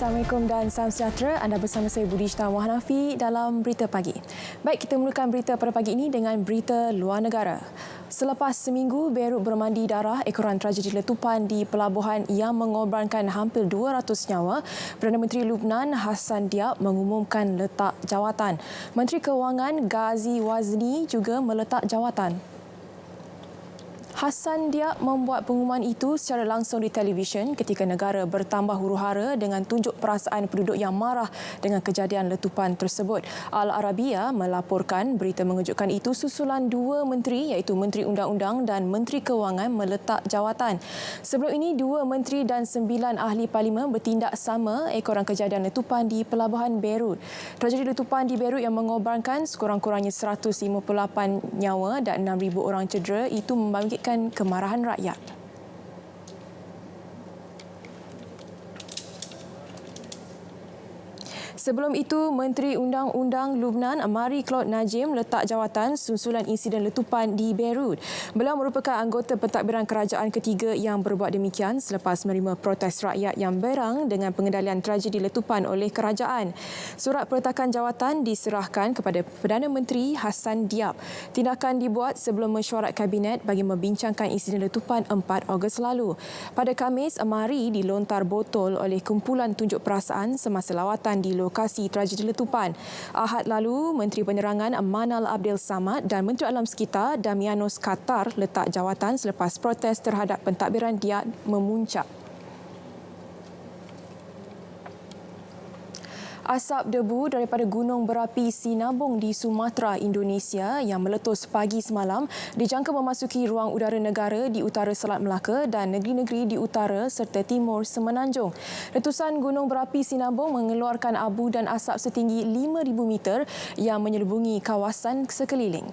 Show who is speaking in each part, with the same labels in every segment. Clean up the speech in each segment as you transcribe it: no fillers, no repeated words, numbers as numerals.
Speaker 1: Assalamualaikum dan salam sejahtera. Anda bersama saya Budi Syetawah Hanafi dalam Berita Pagi. Baik, kita mulakan berita pada pagi ini dengan berita luar negara. Selepas seminggu Beirut bermandi darah ekoran tragedi letupan di pelabuhan yang mengorbankan hampir 200 nyawa, Perdana Menteri Lubnan Hassan Diab mengumumkan letak jawatan. Menteri Kewangan Ghazi Wazni juga meletak jawatan. Hassan Diab membuat pengumuman itu secara langsung di televisyen ketika negara bertambah huru-hara dengan tunjuk perasaan penduduk yang marah dengan kejadian letupan tersebut. Al Arabiya melaporkan berita mengejutkan itu susulan dua menteri iaitu Menteri Undang-Undang dan Menteri Kewangan meletak jawatan. Sebelum ini, dua menteri dan 9 ahli parlimen bertindak sama ekoran kejadian letupan di pelabuhan Beirut. Tragedi letupan di Beirut yang mengorbankan sekurang-kurangnya 158 nyawa dan 6,000 orang cedera itu membangkitkan kemarahan rakyat. Sebelum itu, Menteri Undang-Undang Lubnan Marie-Claude Najim letak jawatan susulan insiden letupan di Beirut. Beliau merupakan anggota pentadbiran kerajaan ketiga yang berbuat demikian selepas menerima protes rakyat yang berang dengan pengendalian tragedi letupan oleh kerajaan. Surat peletakan jawatan diserahkan kepada Perdana Menteri Hassan Diab. Tindakan dibuat sebelum mesyuarat kabinet bagi membincangkan insiden letupan 4 Ogos lalu. Pada Khamis, Marie dilontar botol oleh kumpulan tunjuk perasaan semasa lawatan di lokasi tragedi letupan. Ahad lalu, Menteri Penerangan Manal Abdel Samad dan Menteri Alam Sekitar Damianos Qatar letak jawatan selepas protes terhadap pentadbiran Diab memuncak. Asap debu daripada gunung berapi Sinabung di Sumatera, Indonesia yang meletus pagi semalam dijangka memasuki ruang udara negara di utara Selat Melaka dan negeri-negeri di utara serta timur Semenanjung. Letusan gunung berapi Sinabung mengeluarkan abu dan asap setinggi 5,000 meter yang menyelubungi kawasan sekeliling.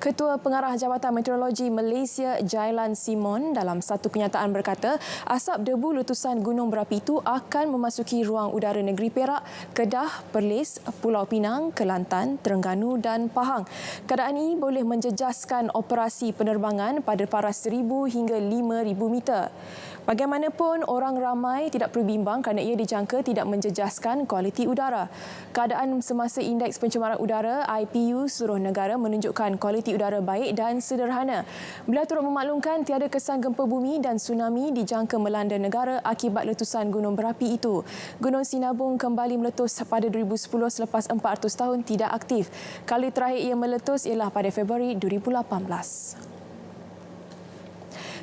Speaker 1: Ketua Pengarah Jabatan Meteorologi Malaysia Jailan Simon dalam satu kenyataan berkata asap debu letusan gunung berapi itu akan memasuki ruang udara negeri Perak, Kedah, Perlis, Pulau Pinang, Kelantan, Terengganu dan Pahang. Keadaan ini boleh menjejaskan operasi penerbangan pada paras 1,000 hingga 5,000 meter. Bagaimanapun, orang ramai tidak perlu bimbang kerana ia dijangka tidak menjejaskan kualiti udara. Keadaan semasa Indeks Pencemaran Udara IPU seluruh negara menunjukkan kualiti udara baik dan sederhana. Beliau turut memaklumkan tiada kesan gempa bumi dan tsunami dijangka melanda negara akibat letusan gunung berapi itu. Gunung Sinabung kembali meletus pada 2010 selepas 400 tahun tidak aktif. Kali terakhir ia meletus ialah pada Februari 2018.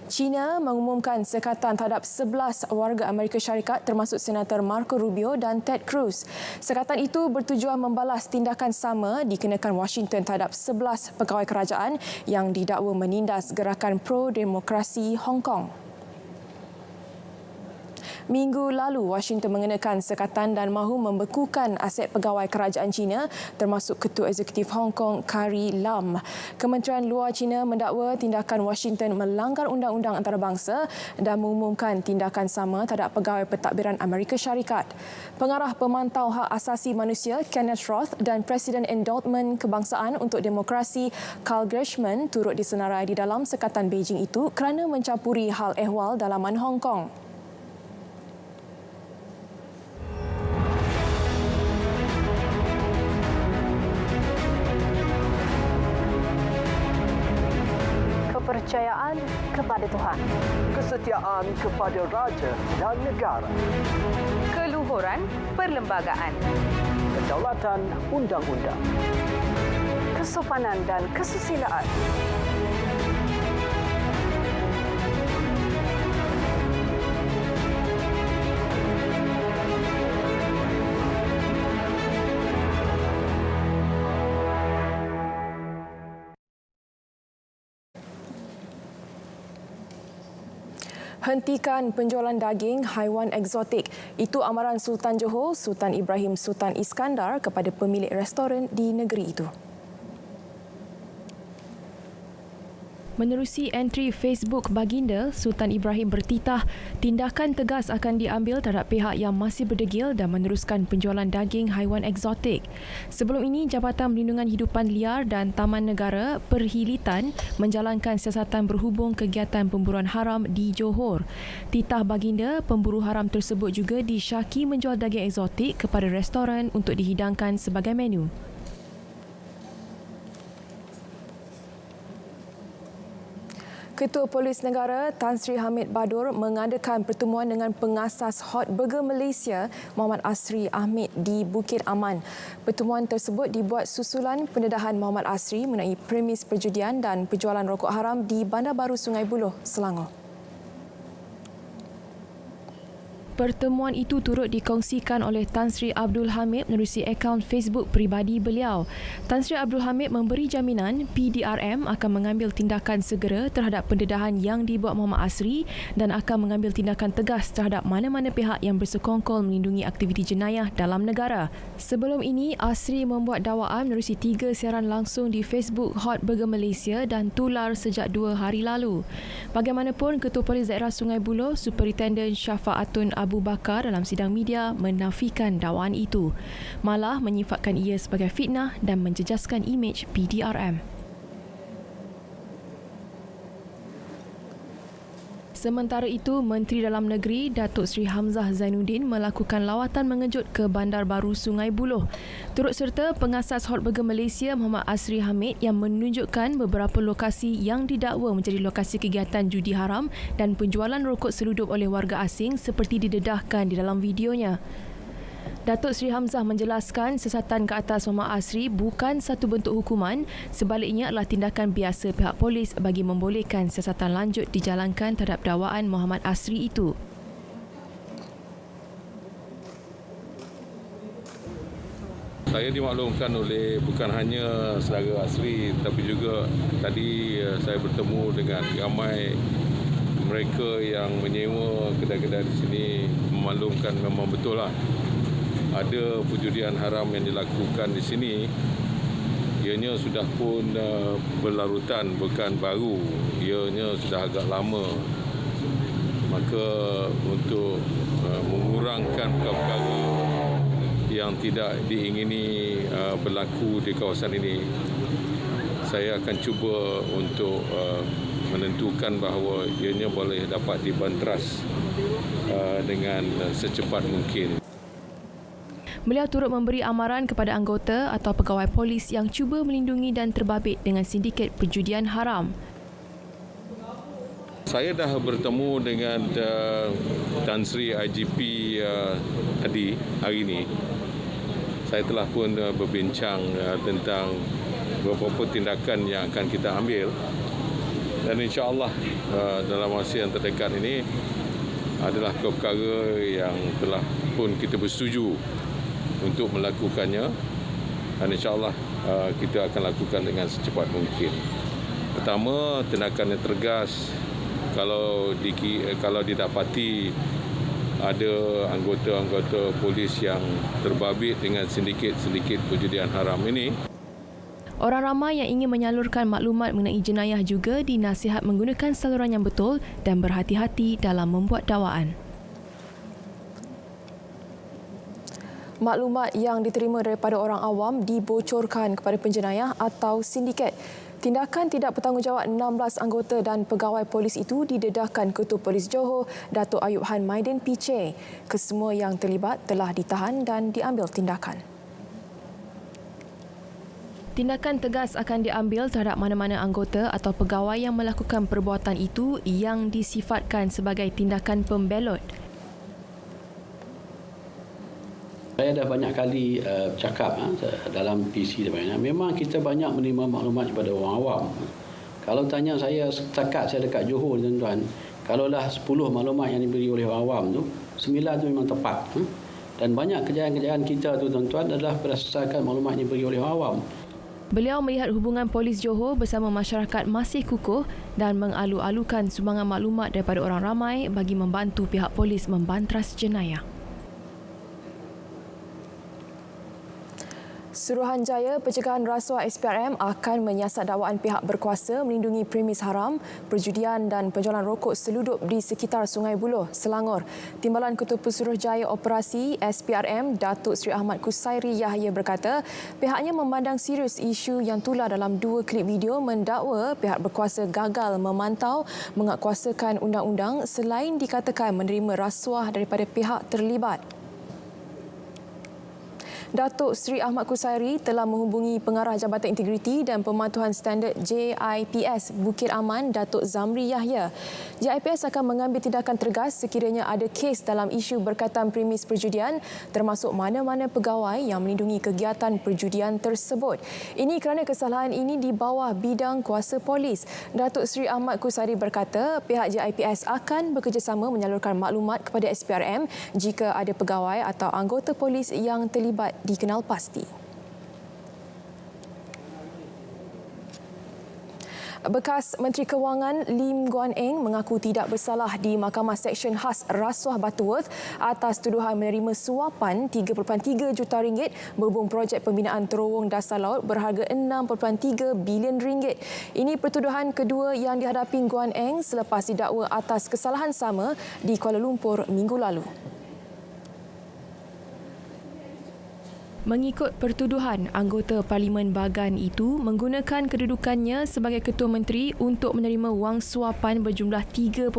Speaker 1: China mengumumkan sekatan terhadap 11 warga Amerika Syarikat termasuk Senator Marco Rubio dan Ted Cruz. Sekatan itu bertujuan membalas tindakan sama dikenakan Washington terhadap 11 pegawai kerajaan yang didakwa menindas gerakan pro-demokrasi Hong Kong. Minggu lalu, Washington mengenakan sekatan dan mahu membekukan aset pegawai kerajaan China termasuk Ketua Eksekutif Hong Kong Carrie Lam. Kementerian Luar China mendakwa tindakan Washington melanggar undang-undang antarabangsa dan mengumumkan tindakan sama terhadap pegawai pentadbiran Amerika Syarikat. Pengarah Pemantau Hak Asasi Manusia Kenneth Roth dan Presiden Endowment Kebangsaan untuk Demokrasi Carl Gershman turut disenarai di dalam sekatan Beijing itu kerana mencampuri hal ehwal dalaman Hong Kong.
Speaker 2: Kepercayaan kepada Tuhan,
Speaker 3: kesetiaan kepada raja dan negara,
Speaker 2: keluhuran perlembagaan,
Speaker 3: kedaulatan undang-undang,
Speaker 2: kesopanan dan kesusilaan.
Speaker 1: Hentikan penjualan daging haiwan eksotik. Itu amaran Sultan Johor, Sultan Ibrahim Sultan Iskandar kepada pemilik restoran di negeri itu. Menerusi entry Facebook baginda, Sultan Ibrahim bertitah tindakan tegas akan diambil terhadap pihak yang masih berdegil dan meneruskan penjualan daging haiwan eksotik. Sebelum ini, Jabatan Perlindungan Hidupan Liar dan Taman Negara Perhilitan menjalankan siasatan berhubung kegiatan pemburuan haram di Johor. Titah baginda, pemburu haram tersebut juga disyaki menjual daging eksotik kepada restoran untuk dihidangkan sebagai menu. Ketua Polis Negara Tan Sri Hamid Badur mengadakan pertemuan dengan pengasas Hot Burger Malaysia Muhammad Asri Ahmid di Bukit Aman. Pertemuan tersebut dibuat susulan pendedahan Muhammad Asri mengenai premis perjudian dan penjualan rokok haram di Bandar Baru Sungai Buloh, Selangor. Pertemuan itu turut dikongsikan oleh Tan Sri Abdul Hamid menerusi akaun Facebook peribadi beliau. Tan Sri Abdul Hamid memberi jaminan PDRM akan mengambil tindakan segera terhadap pendedahan yang dibuat Muhammad Asri dan akan mengambil tindakan tegas terhadap mana-mana pihak yang bersekongkol melindungi aktiviti jenayah dalam negara. Sebelum ini, Asri membuat dakwaan menerusi 3 siaran langsung di Facebook Hot Burger Malaysia dan tular sejak 2 hari lalu. Bagaimanapun, Ketua Polis Daerah Sungai Buloh, Superintenden Syafaatun Abu Bakar dalam sidang media menafikan dakwaan itu, malah menyifatkan ia sebagai fitnah dan menjejaskan imej PDRM. Sementara itu, Menteri Dalam Negeri Datuk Seri Hamzah Zainuddin melakukan lawatan mengejut ke Bandar Baru Sungai Buloh. Turut serta pengasas Hot Burger Malaysia Muhammad Asri Hamid yang menunjukkan beberapa lokasi yang didakwa menjadi lokasi kegiatan judi haram dan penjualan rokok seludup oleh warga asing seperti didedahkan di dalam videonya. Datuk Seri Hamzah menjelaskan sesatan ke atas Muhammad Asri bukan satu bentuk hukuman, sebaliknya adalah tindakan biasa pihak polis bagi membolehkan siasatan lanjut dijalankan terhadap dakwaan Muhammad Asri itu.
Speaker 4: Saya dimaklumkan oleh bukan hanya saudara Asri tapi juga tadi saya bertemu dengan ramai mereka yang menyewa kedai-kedai di sini memaklumkan memang betul lah. Ada perjudian haram yang dilakukan di sini. Ianya sudah pun berlarutan, bukan baru. Ianya sudah agak lama. Maka untuk mengurangkan perkara yang tidak diingini berlaku di kawasan ini, saya akan cuba untuk menentukan bahawa ianya boleh dapat dibanteras dengan secepat mungkin.
Speaker 1: Beliau turut memberi amaran kepada anggota atau pegawai polis yang cuba melindungi dan terbabit dengan sindiket perjudian haram.
Speaker 4: Saya dah bertemu dengan Tan Sri IGP tadi, hari ini. Saya telah pun berbincang tentang beberapa tindakan yang akan kita ambil. Dan insya-Allah dalam masa yang terdekat ini adalah perkara yang telah pun kita bersetuju untuk melakukannya, dan insya-Allah kita akan lakukan dengan secepat mungkin. Pertama, tindakan yang tegas kalau didapati ada anggota-anggota polis yang terbabit dengan sindiket perjudian haram ini.
Speaker 1: Orang ramai yang ingin menyalurkan maklumat mengenai jenayah juga dinasihat menggunakan saluran yang betul dan berhati-hati dalam membuat dakwaan. Maklumat yang diterima daripada orang awam dibocorkan kepada penjenayah atau sindiket. Tindakan tidak bertanggungjawab 16 anggota dan pegawai polis itu didedahkan Ketua Polis Johor, Datuk Ayub Han Maidin PC. Kesemua yang terlibat telah ditahan dan diambil tindakan. Tindakan tegas akan diambil terhadap mana-mana anggota atau pegawai yang melakukan perbuatan itu yang disifatkan sebagai tindakan pembelot.
Speaker 5: Saya dah banyak kali cakap dalam PC sebenarnya. Memang kita banyak menerima maklumat daripada orang awam. Kalau tanya saya, setakat saya dekat Johor, tuan-tuan, kalaulah 10 maklumat yang diberi oleh orang awam tu, 9 tu memang tepat. Dan banyak kejayaan-kejayaan kita tu, tuan-tuan, adalah berdasarkan maklumat yang diberi oleh orang awam.
Speaker 1: Beliau melihat hubungan polis Johor bersama masyarakat masih kukuh dan mengalu-alukan sumbangan maklumat daripada orang ramai bagi membantu pihak polis membanteras jenayah. Suruhanjaya Pencegahan Rasuah SPRM akan menyiasat dakwaan pihak berkuasa melindungi premis haram, perjudian dan penjualan rokok seludup di sekitar Sungai Buloh, Selangor. Timbalan Ketua Pesuruhjaya Operasi SPRM, Datuk Seri Ahmad Kusairi Yahya berkata, pihaknya memandang serius isu yang tular dalam 2 klip video mendakwa pihak berkuasa gagal memantau menguatkuasakan undang-undang selain dikatakan menerima rasuah daripada pihak terlibat. Datuk Seri Ahmad Kusairi telah menghubungi Pengarah Jabatan Integriti dan Pematuhan Standard JIPS Bukit Aman, Datuk Zamri Yahya. JIPS akan mengambil tindakan tegas sekiranya ada kes dalam isu berkaitan premis perjudian, termasuk mana-mana pegawai yang melindungi kegiatan perjudian tersebut. Ini kerana kesalahan ini di bawah bidang kuasa polis. Datuk Seri Ahmad Kusairi berkata, pihak JIPS akan bekerjasama menyalurkan maklumat kepada SPRM jika ada pegawai atau anggota polis yang terlibat dikenal pasti. Bekas Menteri Kewangan Lim Guan Eng mengaku tidak bersalah di Mahkamah Seksyen Khas Rasuah Butterworth atas tuduhan menerima suapan 3.3 juta ringgit berhubung projek pembinaan terowong dasar laut berharga 6.3 bilion ringgit. Ini pertuduhan kedua yang dihadapi Guan Eng selepas didakwa atas kesalahan sama di Kuala Lumpur minggu lalu. Mengikut pertuduhan, anggota Parlimen Bagan itu menggunakan kedudukannya sebagai Ketua Menteri untuk menerima wang suapan berjumlah 3.3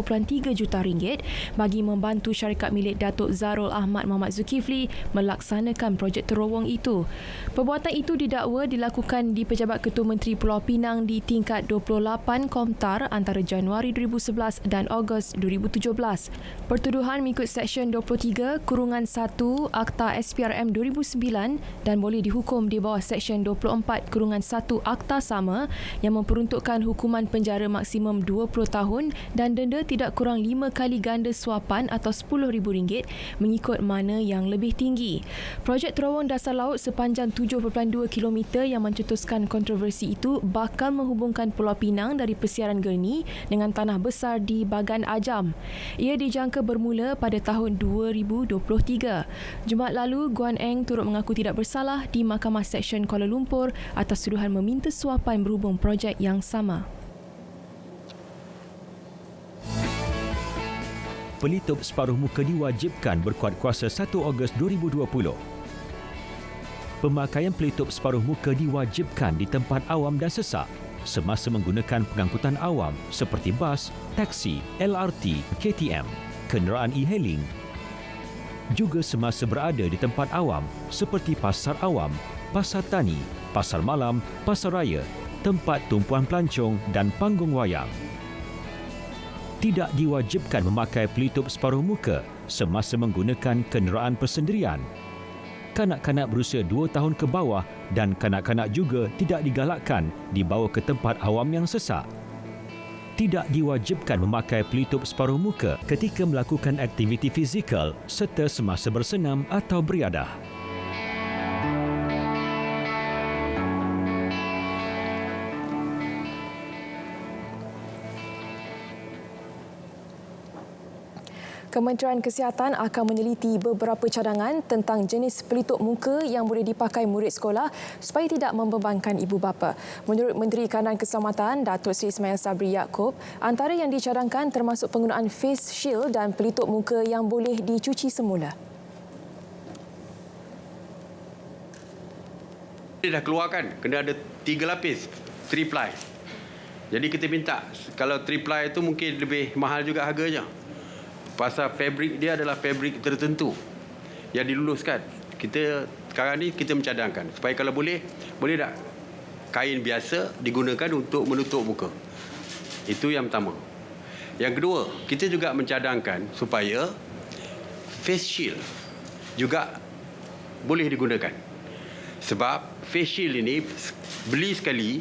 Speaker 1: juta ringgit bagi membantu syarikat milik Datuk Zarul Ahmad Muhammad Zulkifli melaksanakan projek terowong itu. Perbuatan itu didakwa dilakukan di Pejabat Ketua Menteri Pulau Pinang di tingkat 28 Komtar antara Januari 2011 dan Ogos 2017. Pertuduhan mengikut Seksyen 23 Kurungan 1 Akta SPRM 2009 dan boleh dihukum di bawah Seksyen 24 Kurungan 1 Akta sama yang memperuntukkan hukuman penjara maksimum 20 tahun dan denda tidak kurang 5 kali ganda suapan atau RM10,000 mengikut mana yang lebih tinggi. Projek terowong dasar laut sepanjang 7.2 km yang mencetuskan kontroversi itu bakal menghubungkan Pulau Pinang dari Persiaran Gerni dengan tanah besar di Bagan Ajam. Ia dijangka bermula pada tahun 2023. Jumaat lalu, Guan Eng turut mengaku tidak bersalah di Mahkamah Seksyen Kuala Lumpur atas tuduhan meminta suapan berhubung projek yang sama.
Speaker 6: Pelitup separuh muka diwajibkan berkuat kuasa 1 Ogos 2020. Pemakaian pelitup separuh muka diwajibkan di tempat awam dan sesak semasa menggunakan pengangkutan awam seperti bas, taksi, LRT, KTM, kenderaan e-hailing. Juga semasa berada di tempat awam seperti pasar awam, pasar tani, pasar malam, pasar raya, tempat tumpuan pelancong dan panggung wayang. Tidak diwajibkan memakai pelitup separuh muka semasa menggunakan kenderaan persendirian. Kanak-kanak berusia 2 tahun ke bawah dan kanak-kanak juga tidak digalakkan dibawa ke tempat awam yang sesak. Tidak diwajibkan memakai pelitup separuh muka ketika melakukan aktiviti fizikal serta semasa bersenam atau beriadah.
Speaker 1: Kementerian Kesihatan akan meneliti beberapa cadangan tentang jenis pelitup muka yang boleh dipakai murid sekolah supaya tidak membebankan ibu bapa. Menurut Menteri Kanan Keselamatan, Datuk Seri Ismail Sabri Yaakob, antara yang dicadangkan termasuk penggunaan face shield dan pelitup muka yang boleh dicuci semula.
Speaker 5: Dia dah keluarkan, kena ada 3 lapis, 3 ply. Jadi kita minta, kalau 3 ply itu mungkin lebih mahal juga harganya. Pasal fabrik dia adalah fabrik tertentu yang diluluskan. Kita sekarang ni kita mencadangkan supaya kalau boleh tak kain biasa digunakan untuk menutup muka. Itu yang pertama. Yang kedua, kita juga mencadangkan supaya face shield juga boleh digunakan. Sebab face shield ini beli sekali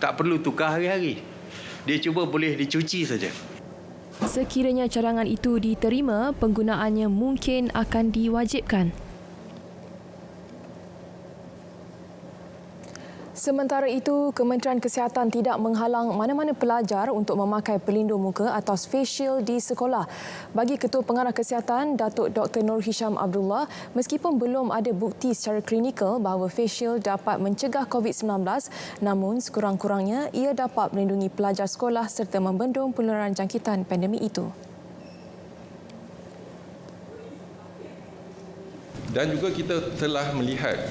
Speaker 5: tak perlu tukar hari-hari. Dia cuba boleh dicuci saja.
Speaker 1: Sekiranya cadangan itu diterima, penggunaannya mungkin akan diwajibkan. Sementara itu, Kementerian Kesihatan tidak menghalang mana-mana pelajar untuk memakai pelindung muka atau face shield di sekolah. Bagi Ketua Pengarah Kesihatan, Datuk Dr. Nur Hisham Abdullah, meskipun belum ada bukti secara klinikal bahawa face shield dapat mencegah COVID-19, namun sekurang-kurangnya ia dapat melindungi pelajar sekolah serta membendung penularan jangkitan pandemik itu.
Speaker 7: Dan juga kita telah melihat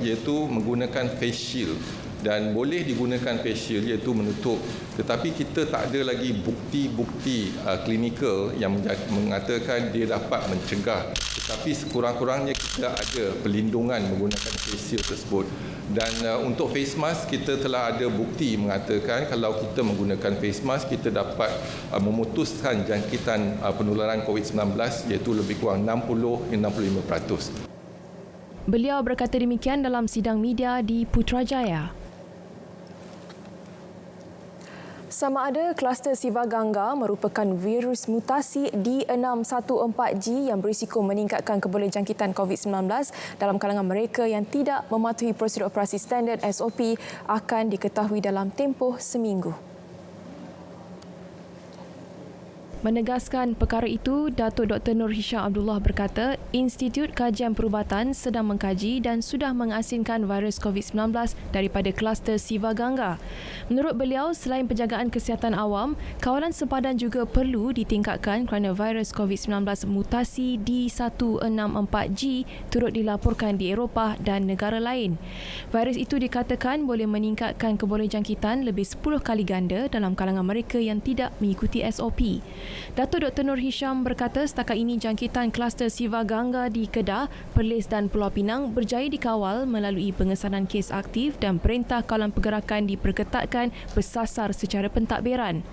Speaker 7: iaitu menggunakan face shield dan boleh digunakan face shield iaitu menutup, tetapi kita tak ada lagi bukti-bukti klinikal yang mengatakan dia dapat mencegah, tetapi sekurang-kurangnya kita ada perlindungan menggunakan face shield tersebut. Dan untuk face mask, kita telah ada bukti mengatakan kalau kita menggunakan face mask, kita dapat memutuskan jangkitan penularan COVID-19 iaitu lebih kurang 60-65%.
Speaker 1: Beliau berkata demikian dalam sidang media di Putrajaya. Sama ada kluster Sivagangga merupakan virus mutasi D614G yang berisiko meningkatkan kebolehjangkitan COVID-19 dalam kalangan mereka yang tidak mematuhi prosedur operasi standard SOP akan diketahui dalam tempoh seminggu. Menegaskan perkara itu, Datuk Dr. Nur Hisham Abdullah berkata, Institut Kajian Perubatan sedang mengkaji dan sudah mengasingkan virus COVID-19 daripada kluster Sivagangga. Menurut beliau, selain penjagaan kesihatan awam, kawalan sempadan juga perlu ditingkatkan kerana virus COVID-19 mutasi D164G turut dilaporkan di Eropah dan negara lain. Virus itu dikatakan boleh meningkatkan kebolehjangkitan lebih 10 kali ganda dalam kalangan mereka yang tidak mengikuti SOP. Datuk Dr. Nur Hisham berkata setakat ini jangkitan kluster Sivagangga di Kedah, Perlis dan Pulau Pinang berjaya dikawal melalui pengesanan kes aktif dan perintah kawalan pergerakan diperketatkan bersasar secara pentadbiran.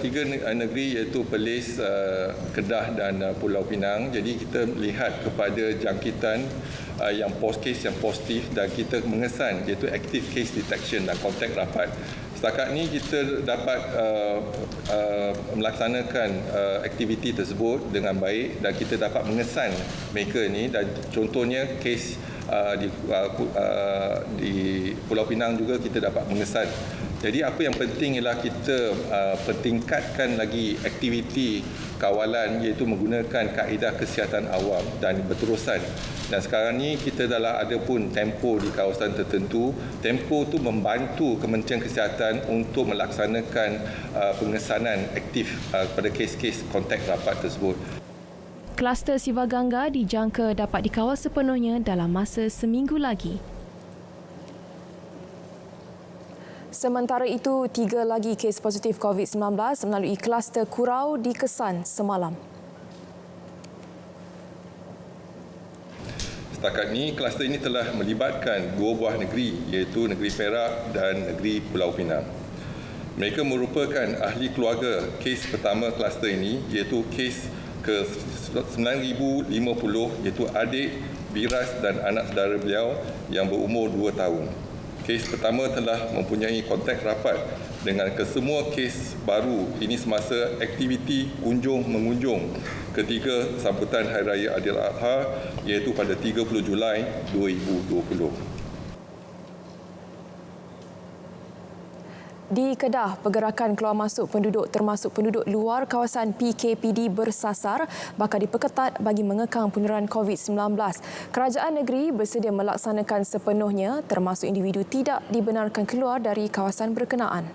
Speaker 7: 3 negeri iaitu Perlis, Kedah dan Pulau Pinang. Jadi kita melihat kepada jangkitan yang kes yang positif dan kita mengesan iaitu active case detection dan kontak rapat. Setakat ini kita dapat melaksanakan aktiviti tersebut dengan baik dan kita dapat mengesan mereka ini, dan contohnya kes di Pulau Pinang juga kita dapat mengesan. Jadi apa yang penting ialah kita pertingkatkan lagi aktiviti kawalan iaitu menggunakan kaedah kesihatan awam dan berterusan. Dan sekarang ni kita dah ada pun tempo di kawasan tertentu. Tempo tu membantu Kementerian Kesihatan untuk melaksanakan pengesanan aktif pada kes-kes kontak rapat tersebut.
Speaker 1: Kluster Sivagangga dijangka dapat dikawal sepenuhnya dalam masa seminggu lagi. Sementara itu, 3 lagi kes positif COVID-19 melalui kluster Kurau dikesan semalam.
Speaker 7: Setakat ini, kluster ini telah melibatkan 2 buah negeri iaitu negeri Perak dan negeri Pulau Pinang. Mereka merupakan ahli keluarga kes pertama kluster ini iaitu kes ke 9,050 iaitu adik, biras dan anak saudara beliau yang berumur 2 tahun. Kes pertama telah mempunyai kontak rapat dengan kesemua kes baru ini semasa aktiviti kunjung-mengunjung ketika sambutan Hari Raya Aidiladha iaitu pada 30 Julai 2020.
Speaker 1: Di Kedah, pergerakan keluar masuk penduduk termasuk penduduk luar kawasan PKPD bersasar bakal diperketat bagi mengekang penularan COVID-19. Kerajaan negeri bersedia melaksanakan sepenuhnya termasuk individu tidak dibenarkan keluar dari kawasan berkenaan.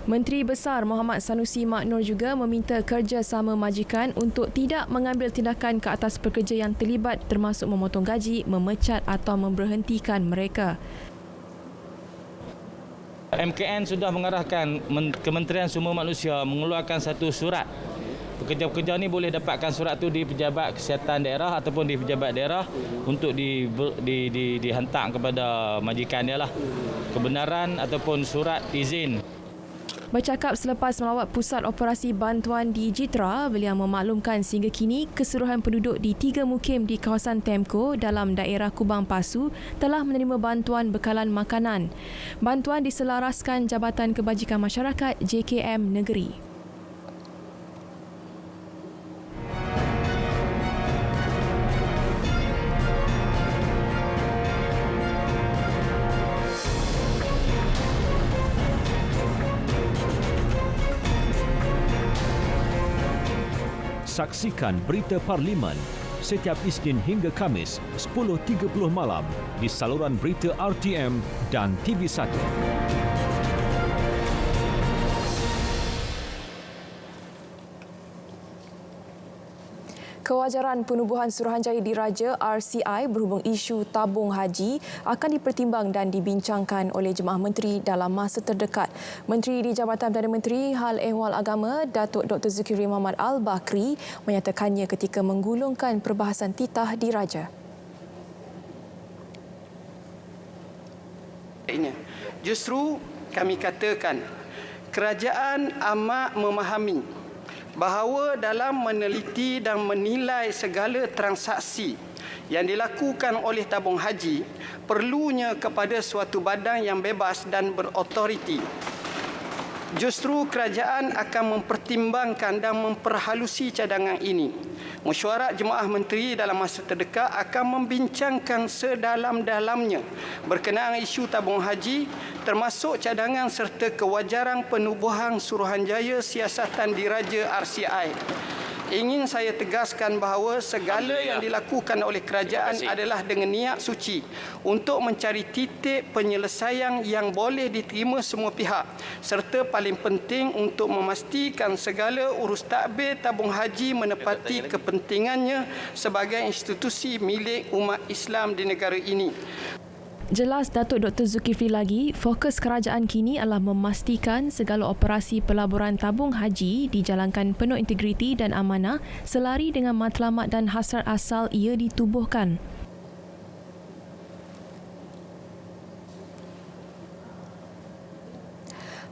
Speaker 1: Menteri Besar Muhammad Sanusi Mak Noor juga meminta kerjasama majikan untuk tidak mengambil tindakan ke atas pekerja yang terlibat termasuk memotong gaji, memecat atau memberhentikan mereka.
Speaker 8: MKN sudah mengarahkan Kementerian Sumber Manusia mengeluarkan satu surat. Pekerja-pekerja ni boleh dapatkan surat tu di pejabat kesihatan daerah ataupun di pejabat daerah untuk dihantar kepada majikan dia lah. Kebenaran ataupun surat izin.
Speaker 1: Bercakap selepas melawat pusat operasi bantuan di Jitra, beliau memaklumkan sehingga kini keseluruhan penduduk di 3 mukim di kawasan Temco dalam daerah Kubang Pasu telah menerima bantuan bekalan makanan. Bantuan diselaraskan Jabatan Kebajikan Masyarakat JKM Negeri.
Speaker 6: Saksikan Berita Parlimen setiap Isnin hingga Khamis 10.30 malam di saluran berita RTM dan TV1.
Speaker 1: Kewajaran penubuhan Suruhanjaya Diraja RCI berhubung isu tabung haji akan dipertimbang dan dibincangkan oleh Jemaah Menteri dalam masa terdekat. Menteri di Jabatan Perdana Menteri Hal Ehwal Agama Datuk Dr. Zulkifli Mohamed Al-Bakri menyatakannya ketika menggulungkan perbahasan titah diraja.
Speaker 9: Justru kami katakan kerajaan amat memahami bahawa dalam meneliti dan menilai segala transaksi yang dilakukan oleh tabung haji perlunya kepada suatu badan yang bebas dan berautoriti. Justru kerajaan akan mempertimbangkan dan memperhalusi cadangan ini. Mesyuarat Jemaah Menteri dalam masa terdekat akan membincangkan sedalam-dalamnya berkenaan isu tabung haji termasuk cadangan serta kewajaran penubuhan Suruhanjaya Siasatan Diraja RCI. Ingin saya tegaskan bahawa segala yang dilakukan oleh kerajaan adalah dengan niat suci untuk mencari titik penyelesaian yang boleh diterima semua pihak serta paling penting untuk memastikan segala urus tadbir tabung haji menepati kepentingannya sebagai institusi milik umat Islam di negara ini.
Speaker 1: Jelas Datuk Dr. Zulkifli lagi, fokus kerajaan kini adalah memastikan segala operasi pelaburan tabung haji dijalankan penuh integriti dan amanah selari dengan matlamat dan hasrat asal ia ditubuhkan.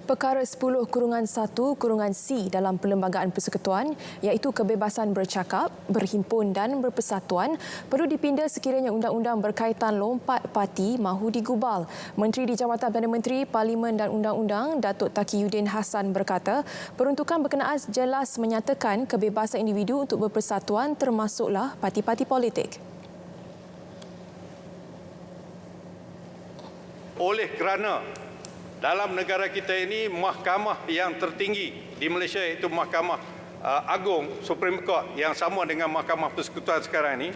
Speaker 1: Perkara 10-1-C dalam Perlembagaan Persekutuan iaitu kebebasan bercakap, berhimpun dan bersatuan perlu dipinda sekiranya undang-undang berkaitan lompat parti mahu digubal. Menteri di Jabatan Perdana Menteri, Parlimen dan Undang-Undang Datuk Taqiyuddin Hassan berkata, peruntukan berkenaan jelas menyatakan kebebasan individu untuk berpersatuan termasuklah parti-parti politik.
Speaker 10: Oleh kerana dalam negara kita ini, mahkamah yang tertinggi di Malaysia iaitu Mahkamah Agung Supreme Court yang sama dengan Mahkamah Persekutuan sekarang ini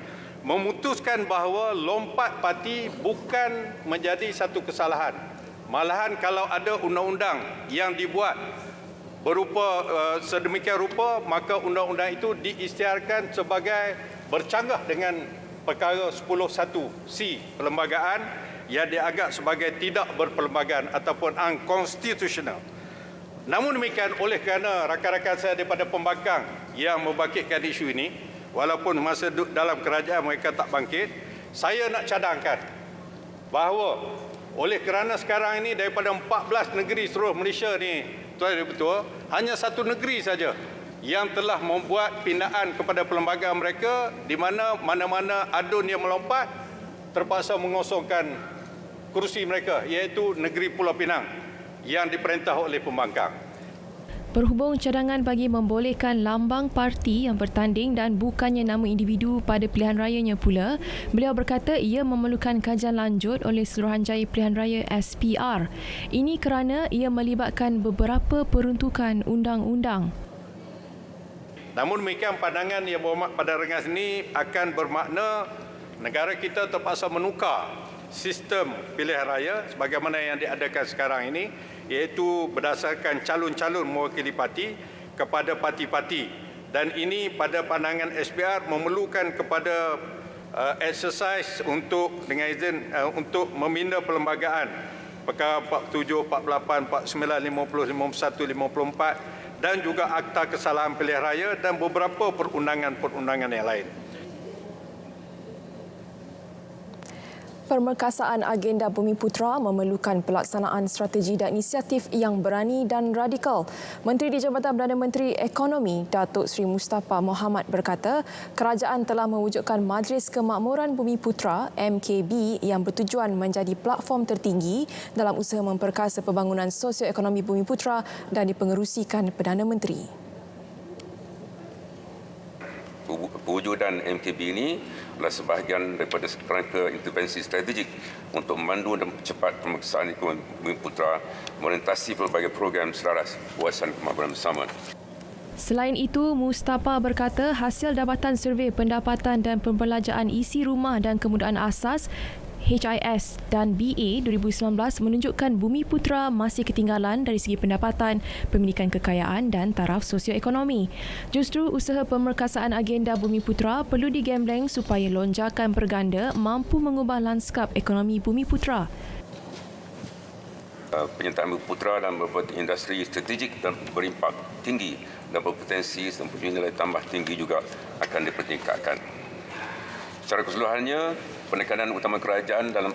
Speaker 10: memutuskan bahawa lompat parti bukan menjadi satu kesalahan. Malahan kalau ada undang-undang yang dibuat berupa sedemikian rupa, maka undang-undang itu diisytiharkan sebagai bercanggah dengan perkara 10.1-C perlembagaan yang dianggap sebagai tidak berperlembagaan ataupun unconstitutional. Namun demikian, oleh kerana rakan-rakan saya daripada pembangkang yang membangkitkan isu ini, walaupun masa dalam kerajaan mereka tak bangkit, saya nak cadangkan bahawa oleh kerana sekarang ini daripada 14 negeri seluruh Malaysia ni, tuan dan betul, hanya satu negeri saja yang telah membuat pindaan kepada perlembagaan mereka di mana mana-mana adun yang melompat terpaksa mengosongkan kursi mereka, iaitu negeri Pulau Pinang yang diperintah oleh pembangkang.
Speaker 1: Berhubung cadangan bagi membolehkan lambang parti yang bertanding dan bukannya nama individu pada pilihan rayanya pula, beliau berkata ia memerlukan kajian lanjut oleh Suruhanjaya Pilihan Raya SPR. Ini kerana ia melibatkan beberapa peruntukan undang-undang.
Speaker 10: Namun demikian, pandangan yang berhormat pada rengas ini akan bermakna negara kita terpaksa menukar sistem pilihan raya sebagaimana yang diadakan sekarang ini, iaitu berdasarkan calon-calon mewakili parti kepada parti-parti, dan ini pada pandangan SPR memerlukan kepada exercise untuk dengan izin untuk meminda perlembagaan perkara 47, 48, 49, 50, 51, 54 dan juga Akta Kesalahan Pilihan Raya dan beberapa perundangan-perundangan yang lain.
Speaker 1: Permerkasaan agenda Bumiputera memerlukan pelaksanaan strategi dan inisiatif yang berani dan radikal. Menteri di Jabatan Perdana Menteri Ekonomi, Datuk Seri Mustafa Mohamad berkata, kerajaan telah mewujudkan Majlis Kemakmuran Bumiputera MKB yang bertujuan menjadi platform tertinggi dalam usaha memperkasa pembangunan sosioekonomi Bumiputera dan dipengerusikan Perdana Menteri.
Speaker 11: Pewujudan MKB ini adalah sebahagian daripada kerangka intervensi strategik untuk memandu dan mempercepat pemeriksaan ekonomi Bumiputera merentasi pelbagai program selaras kawasan kemakmuran bersama.
Speaker 1: Selain itu, Mustafa berkata hasil Jabatan Survey Pendapatan dan Pembelanjaan Isi Rumah dan Kemudahan Asas HIS dan BA 2019 menunjukkan Bumiputra masih ketinggalan dari segi pendapatan, pemilikan kekayaan dan taraf sosioekonomi. Justru usaha pemerkasaan agenda Bumiputra perlu digembleng supaya lonjakan berganda mampu mengubah lanskap ekonomi Bumiputra.
Speaker 11: Penyertaan Bumiputra dalam beberapa industri strategik dan berimpak tinggi dan berpotensi dan mempunyai nilai tambah tinggi juga akan dipertingkatkan. Secara keseluruhannya, penekanan utama kerajaan dalam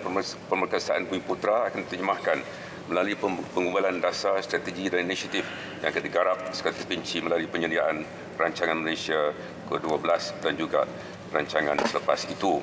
Speaker 11: pemerkasaan Bumiputra akan diterjemahkan melalui pengumpulan dasar strategi dan inisiatif yang akan digarap sekali terperinci melalui penyediaan Rancangan Malaysia ke-12 dan juga rancangan selepas itu.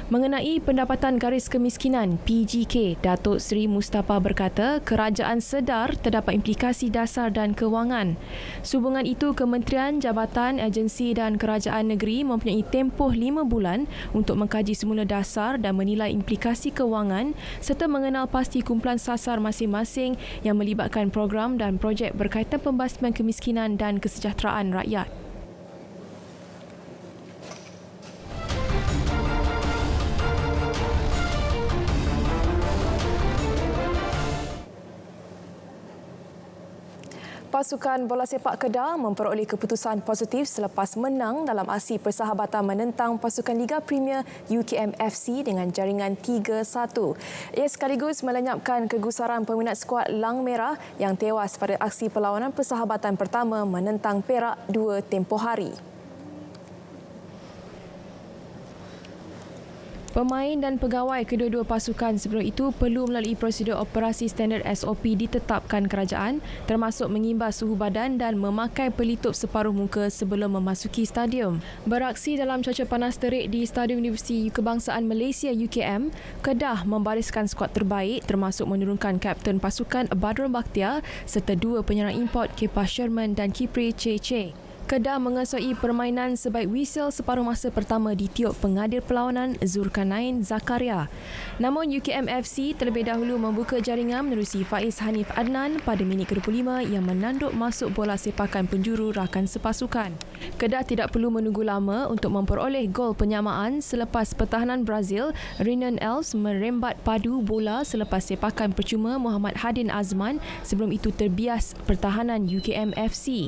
Speaker 1: Mengenai pendapatan garis kemiskinan PGK, Datuk Seri Mustafa berkata kerajaan sedar terdapat implikasi dasar dan kewangan. Sehubungan itu, kementerian, jabatan, agensi dan kerajaan negeri mempunyai tempoh 5 bulan untuk mengkaji semula dasar dan menilai implikasi kewangan serta mengenal pasti kumpulan sasar masing-masing yang melibatkan program dan projek berkaitan pembasmian kemiskinan dan kesejahteraan rakyat. Pasukan bola sepak Kedah memperoleh keputusan positif selepas menang dalam aksi persahabatan menentang pasukan Liga Premier UKM FC dengan jaringan 3-1. Ia sekaligus melenyapkan kegusaran peminat skuad Lang Merah yang tewas pada aksi perlawanan persahabatan pertama menentang Perak 2 tempoh hari. Pemain dan pegawai kedua-dua pasukan sebelum itu perlu melalui prosedur operasi standard SOP ditetapkan kerajaan, termasuk mengimbas suhu badan dan memakai pelitup separuh muka sebelum memasuki stadium. Beraksi dalam cuaca panas terik di Stadium Universiti Kebangsaan Malaysia UKM, Kedah membariskan skuad terbaik termasuk menurunkan kapten pasukan Badrul Bakhtiar serta 2 penyerang import Kepa Sherman dan Kipri Cece. Kedah mengesoi permainan sebaik whistle separuh masa pertama ditiup pengadil perlawanan Zulkarnain Zakaria. Namun UKM FC terlebih dahulu membuka jaringan menerusi Faiz Hanif Adnan pada minit ke-25 yang menanduk masuk bola sepakan penjuru rakan sepasukan. Kedah tidak perlu menunggu lama untuk memperoleh gol penyamaan selepas pertahanan Brazil Renan Elves merembat padu bola selepas sepakan percuma Muhammad Hadin Azman sebelum itu terbias pertahanan UKM FC.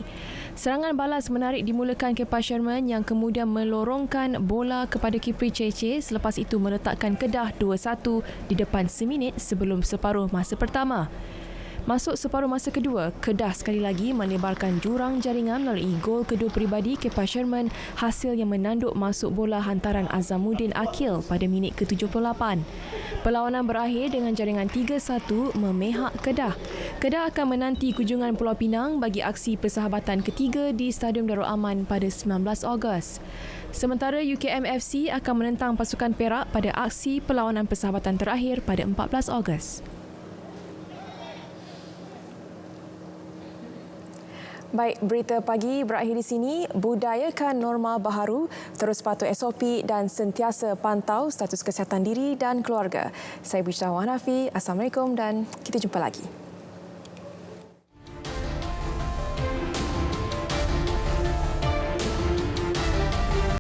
Speaker 1: Serangan balas menarik dimulakan Kepa Sherman yang kemudian melorongkan bola kepada Kipri Cece selepas itu meletakkan Kedah 2-1 di depan seminit sebelum separuh masa pertama. Masuk separuh masa kedua, Kedah sekali lagi melebarkan jurang jaringan melalui gol kedua peribadi Kepa Sherman, hasil yang menanduk masuk bola hantaran Azamuddin Akil pada minit ke-78. Perlawanan berakhir dengan jaringan 3-1 memehak Kedah. Kedah akan menanti kunjungan Pulau Pinang bagi aksi persahabatan ketiga di Stadium Darul Aman pada 19 Ogos. Sementara UKM FC akan menentang pasukan Perak pada aksi perlawanan persahabatan terakhir pada 14 Ogos. Baik, berita pagi berakhir di sini. Budayakan norma baharu, terus patuh SOP dan sentiasa pantau status kesihatan diri dan keluarga. Saya Bushra Wahnafi. Assalamualaikum dan kita jumpa lagi.